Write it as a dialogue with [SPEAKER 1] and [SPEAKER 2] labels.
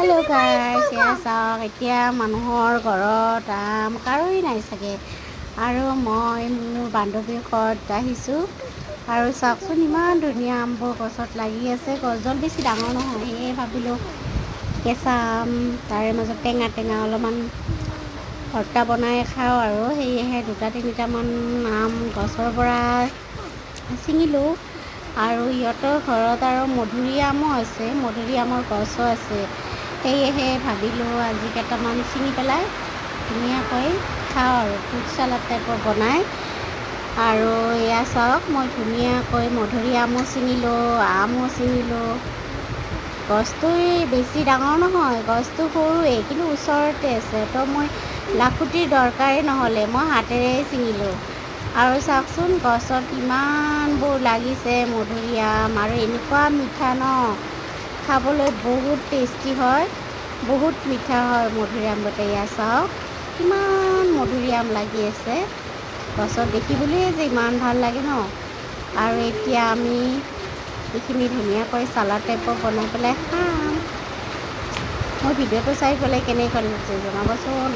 [SPEAKER 1] Hello' গাইছ, এয়া চাওক এতিয়া মানুহৰ ঘৰত আম কাৰোৱে নাই চাগে। আৰু মই মোৰ বান্ধৱীৰ ঘৰত আহিছোঁ। আৰু চাওকচোন ইমান ধুনীয়া আমবোৰ গছত লাগি আছে। গছডাল বেছি ডাঙৰ নহয়, সেয়ে ভাবিলোঁ কেঁচা আম তাৰে মাজত টেঙা টেঙা অলপমান ভৰ্তা বনাই খাওঁ আৰু সেয়েহে 2-3টামান আম গছৰ পৰা ছিঙিলোঁ। আৰু সিহঁতৰ ঘৰত আৰু মধুৰিআমো আছে, মধুৰিআমৰ গছো আছে। সেয়েহে ভাবিলোঁ আজি কেইটামান ছিঙি পেলাই ধুনীয়াকৈ খাওঁ আৰু ফ্ৰুট চালাড টাইপৰ বনাই। আৰু এয়া চাওক মই ধুনীয়াকৈ মধুৰিআমো ছিঙিলোঁ, আমো ছিঙিলোঁ। গছটো বেছি ডাঙৰ নহয়, গছটো সৰুৱেই কিন্তু ওচৰতে আছে, তো মই লাখুটিৰ দৰকাৰেই নহ'লে মই হাতেৰে ছিঙিলোঁ। আৰু চাওকচোন গছত ইমানবোৰ লাগিছে মধুৰিআম, আৰু এনেকুৱা মিঠা ন, খাবলৈ বহুত টেষ্টি হয়, বহুত মিঠা হয় মধুৰিআমকেইটা। এয়া চাওক কিমান মধুৰিআম লাগি আছে গছত, দেখিবলৈয়ে যে ইমান ভাল লাগে ন। আৰু এতিয়া আমি এইখিনি ধুনীয়াকৈ চালাড টাইপৰ বনাই পেলাই খাম। মোৰ ভিডিঅ'টো চাই পেলাই কেনেকুৱা লাগিছে জনাবচোন।